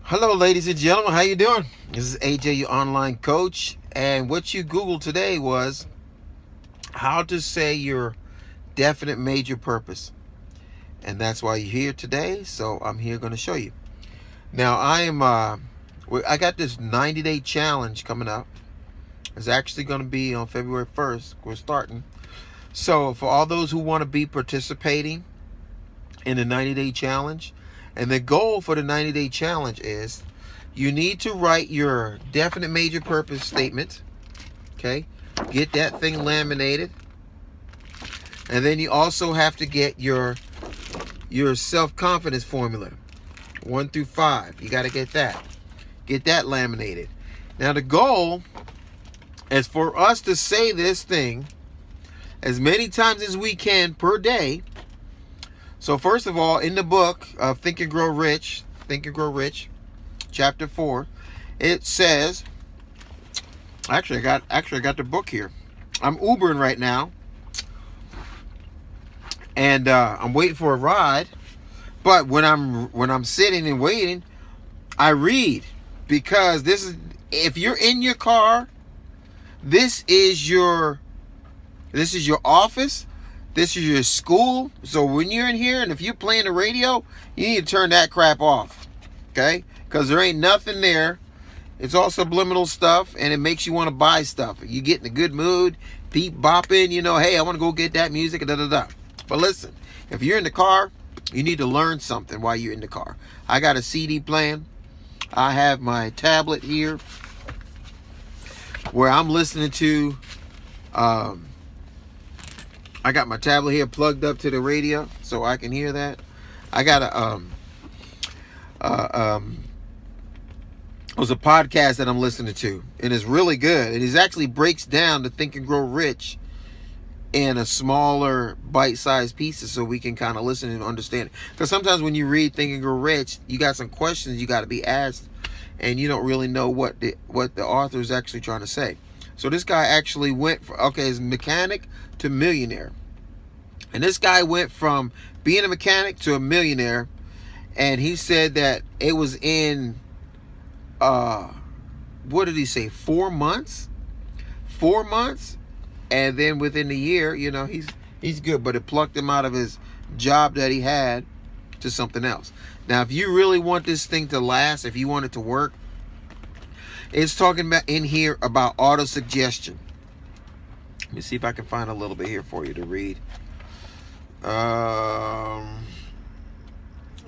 Hello, ladies and gentlemen. How you doing? This is AJ, your online coach, and what you Googled today was how to say your definite major purpose, and that's why you're here today. So I'm here going to show you. Now I got this 90-day challenge coming up. It's actually going to be on February 1st. We're starting. So for all those who want to be participating in the 90-day challenge, and the goal for the 90-day challenge is you need to write your definite major purpose statement. Okay? Get that thing laminated. And then you also have to get your self-confidence formula. 1 through 5. You got to get that. Get that laminated. Now the goal is for us to say this thing as many times as we can per day. So first of all, in the book of Think and Grow Rich, chapter 4, it says, actually I got the book here. I'm Ubering right now, and I'm waiting for a ride. But when I'm sitting and waiting, I read, because if you're in your car, this is your office. This is your school. So when you're in here and if you're playing the radio, you need to turn that crap off. Okay? Because there ain't nothing there. It's all subliminal stuff, and it makes you want to buy stuff. You get in a good mood, beep bopping, hey, I want to go get that music, da da da. But listen, if you're in the car, you need to learn something while you're in the car. I got a CD playing. I have my tablet here where I'm listening to I got my tablet here plugged up to the radio so I can hear that. I got it was a podcast that I'm listening to, and it's really good. And it actually breaks down the Think and Grow Rich in a smaller bite-sized pieces so we can kind of listen and understand it. Because sometimes when you read Think and Grow Rich, you got some questions you got to be asked, and you don't really know what the author is actually trying to say. So this guy actually went as mechanic to millionaire. And this guy went from being a mechanic to a millionaire. And he said that it was in, what did he say, 4 months? 4 months? And then within a year, he's good. But it plucked him out of his job that he had to something else. Now, if you really want this thing to last, if you want it to work, it's talking about in here about auto-suggestion. Let me see if I can find a little bit here for you to read.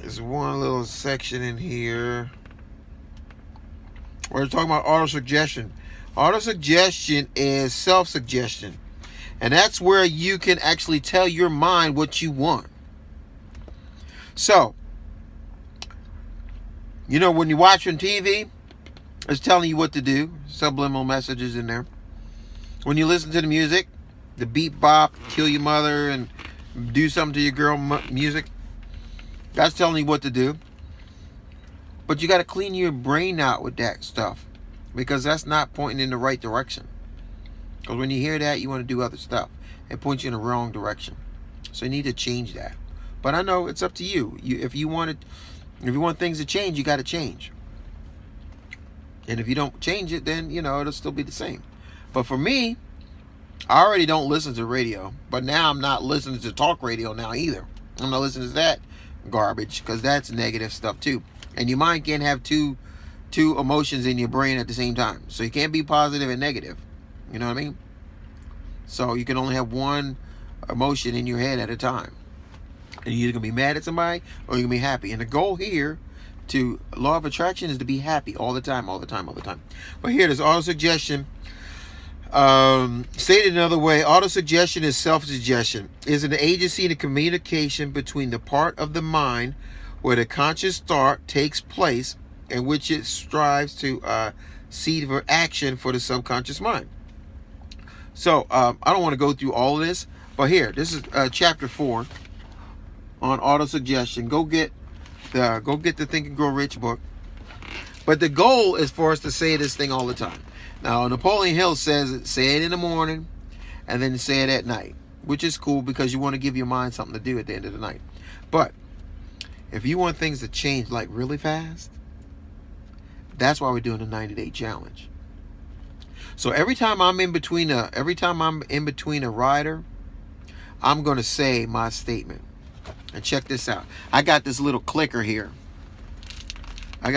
There's one little section in here where we're talking about auto-suggestion. Auto-suggestion is self-suggestion. And that's where you can actually tell your mind what you want. So, when you're watching TV, it's telling you what to do. Subliminal messages in there. When you listen to the music, the beep bop, kill your mother and do something to your girl music, that's telling you what to do. But you got to clean your brain out with that stuff, because that's not pointing in the right direction. Because when you hear that, you want to do other stuff. It points you in the wrong direction. So you need to change that. But I know it's up to you. If you want things to change, you got to change. And if you don't change it, then, it'll still be the same. But for me, I already don't listen to radio. But now I'm not listening to talk radio now either. I'm not listening to that garbage, because that's negative stuff too. And your mind can't have two emotions in your brain at the same time. So you can't be positive and negative. You know what I mean? So you can only have one emotion in your head at a time. And you're either going to be mad at somebody or you're going to be happy. And the goal here to law of attraction is to be happy all the time. But here, there's auto-suggestion. Stated another way, auto-suggestion is self-suggestion. Is an agency in the communication between the part of the mind where the conscious thought takes place, in which it strives to seed for action for the subconscious mind. So, I don't want to go through all of this, but here, this is chapter 4 on auto-suggestion. Go get the Think and Grow Rich book. But the goal is for us to say this thing all the time. Now, Napoleon Hill says, say it in the morning and then say it at night, which is cool because you want to give your mind something to do at the end of the night. But if you want things to change like really fast, That's why we're doing a 90-day challenge. So every time I'm in between a rider, I'm going to say my statement. And check this out. I got this little clicker here. And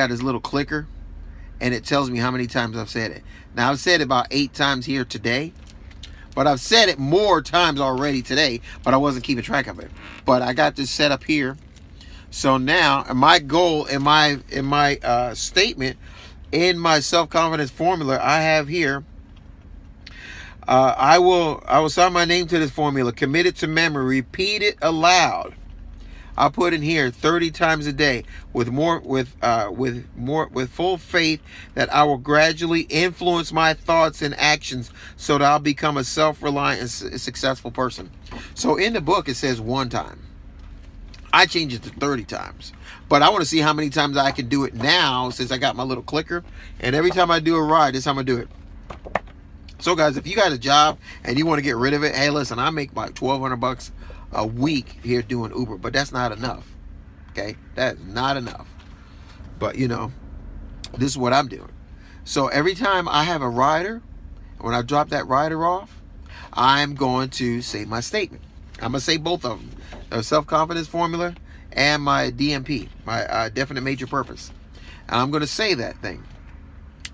it tells me how many times I've said it. Now, I've said it about 8 times here today, but I've said it more times already today, but I wasn't keeping track of it. But I got this set up here. So now, my goal in my statement, in my self-confidence formula, I have here, I will sign my name to this formula, commit it to memory, repeat it aloud. I'll put in here 30 times a day with full faith that I will gradually influence my thoughts and actions so that I'll become a self-reliant and successful person. So in the book, it says 1 time. I changed it to 30 times. But I want to see how many times I can do it now since I got my little clicker. And every time I do a ride, this is how I'm going to do it. So guys, if you got a job and you want to get rid of it, hey, listen, I make like $1,200 a week here doing Uber, but that's not enough. Okay, that's not enough. But you know, this is what I'm doing. So every time I have a rider, when I drop that rider off, I'm going to say my statement. I'm gonna say both of them: the self-confidence formula and my DMP, my definite major purpose. And I'm gonna say that thing.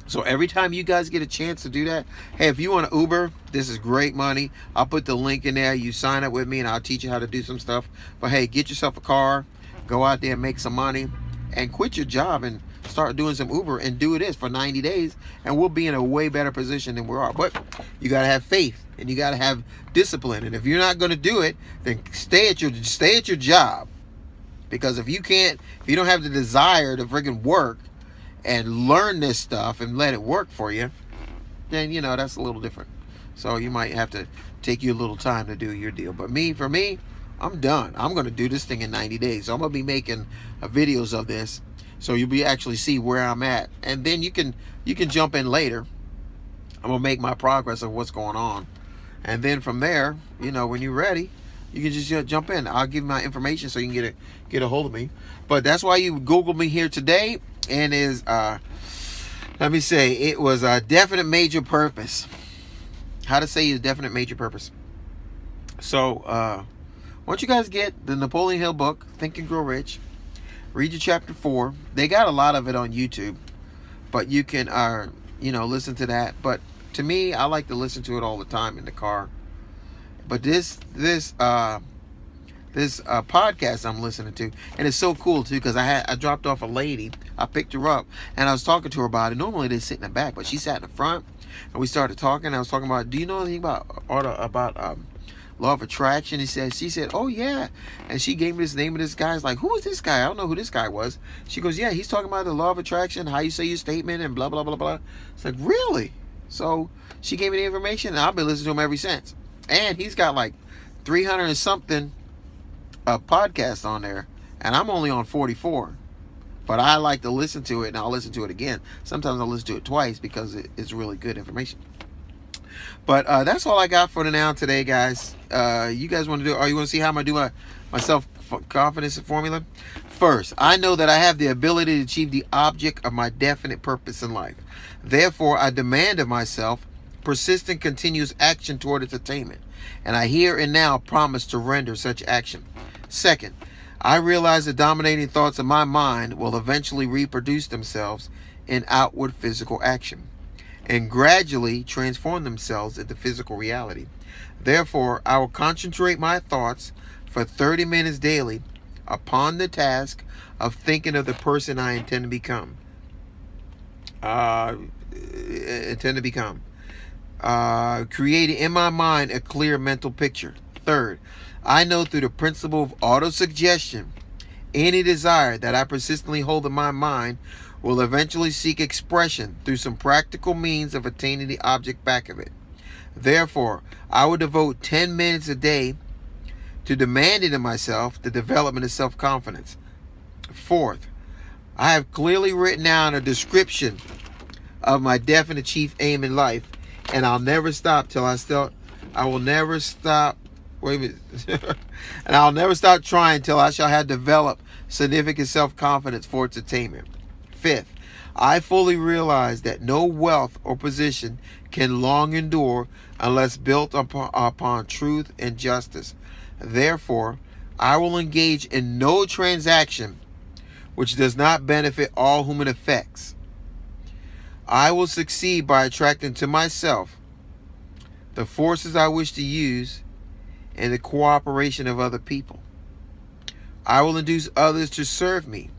So every time you guys get a chance to do that, hey, if you want to Uber, this is great money. I'll put the link in there. You sign up with me and I'll teach you how to do some stuff. But hey, get yourself a car, go out there and make some money, and quit your job and start doing some Uber and do this for 90 days. And we'll be in a way better position than we are. But you got to have faith and you got to have discipline. And if you're not going to do it, then stay at your job. Because if you don't have the desire to friggin' work and learn this stuff and let it work for you, then you know that's a little different. So you might have to take you a little time to do your deal. But for me, I'm done. I'm going to do this thing in 90 days. So I'm going to be making videos of this, so you'll be actually see where I'm at, and then you can jump in later. I'm going to make my progress of what's going on, and then from there, you know, when you're ready, you can just jump in. I'll give you my information so you can get a hold of me. But that's why you Googled me here today. And is let me say, it was a definite major purpose. How to say a definite major purpose. So once you guys get the Napoleon Hill book, Think and Grow Rich, read your chapter 4. They got a lot of it on YouTube, but you can listen to that. But to me, I like to listen to it all the time in the car. But this podcast I'm listening to, and it's so cool too, because I dropped off a lady. I picked her up and I was talking to her about it. Normally they sit in the back, but she sat in the front, and we started talking. I was talking about, do you know anything about law of attraction? She said, oh yeah. And she gave me this name of this guy. I was like, who is this guy? I don't know who this guy was. She goes, yeah, he's talking about the law of attraction, how you say your statement, and blah blah blah blah. It's like, really? So she gave me the information, and I've been listening to him ever since. And he's got like 300 and something podcast on there, and I'm only on 44, but I like to listen to it, and I'll listen to it again. Sometimes I'll listen to it twice because it's really good information. But that's all I got for now today, guys. You guys want to do, or you want to see how I'm going to do my self-confidence formula? First, I know that I have the ability to achieve the object of my definite purpose in life. Therefore, I demand of myself persistent, continuous action toward its attainment, and I here and now promise to render such action. Second, I realize the dominating thoughts of my mind will eventually reproduce themselves in outward physical action and gradually transform themselves into physical reality. Therefore, I will concentrate my thoughts for 30 minutes daily upon the task of thinking of the person I intend to become. Creating in my mind a clear mental picture. Third, I know through the principle of autosuggestion, any desire that I persistently hold in my mind will eventually seek expression through some practical means of attaining the object back of it. Therefore, I will devote 10 minutes a day to demanding of myself the development of self-confidence. Fourth, I have clearly written down a description of my definite chief aim in life, and I'll never stop till I will never stop. Wait a minute. And I'll never stop trying till I shall have developed significant self-confidence for its attainment. Fifth, I fully realize that no wealth or position can long endure unless built upon truth and justice. Therefore, I will engage in no transaction which does not benefit all whom it affects. I will succeed by attracting to myself the forces I wish to use and the cooperation of other people. I will induce others to serve me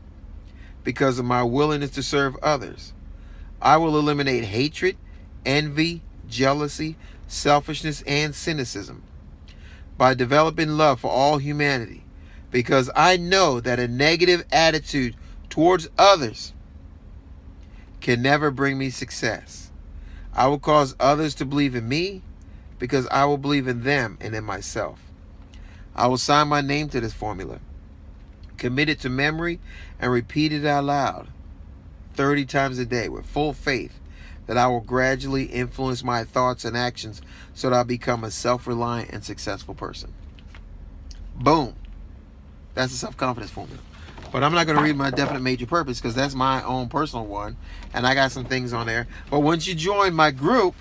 because of my willingness to serve others. I will eliminate hatred, envy, jealousy, selfishness, and cynicism by developing love for all humanity, because I know that a negative attitude towards others can never bring me success. I will cause others to believe in me because I will believe in them and in myself. I will sign my name to this formula, commit it to memory, and repeat it out loud 30 times a day with full faith that I will gradually influence my thoughts and actions so that I become a self-reliant and successful person. Boom. That's the self-confidence formula. But I'm not going to read my definite major purpose because that's my own personal one, and I got some things on there. But once you join my group,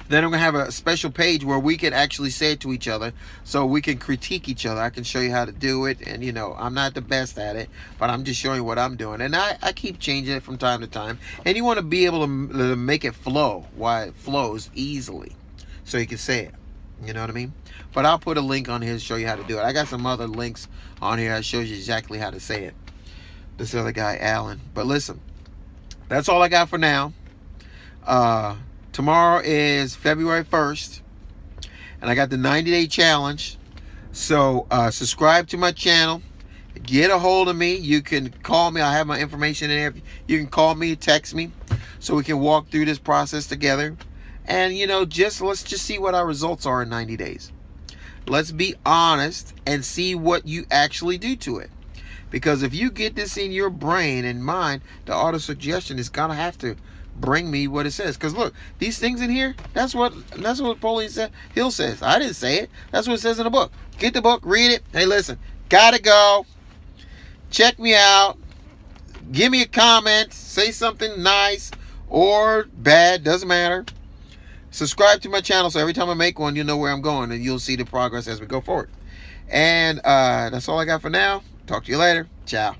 then I'm going to have a special page where we can actually say it to each other, so we can critique each other. I can show you how to do it, and I'm not the best at it, but I'm just showing you what I'm doing. And I keep changing it from time to time. And you want to be able to make it flow, why it flows easily, so you can say it. You know what I mean? But I'll put a link on here to show you how to do it. I got some other links on here that shows you exactly how to say it. This other guy, Alan. But listen, that's all I got for now. Tomorrow is February 1st, and I got the 90-day challenge. So subscribe to my channel. Get a hold of me. You can call me. I have my information in there. You can call me, text me, so we can walk through this process together. And, let's just see what our results are in 90 days. Let's be honest and see what you actually do to it. Because if you get this in your brain and mind, the auto-suggestion is going to have to bring me what it says. Because look, these things in here, that's what Napoleon Hill says. I didn't say it. That's what it says in the book. Get the book, read it. Hey, listen, gotta go. Check me out. Give me a comment. Say something nice or bad. Doesn't matter. Subscribe to my channel so every time I make one, you'll know where I'm going and you'll see the progress as we go forward. And that's all I got for now. Talk to you later. Ciao.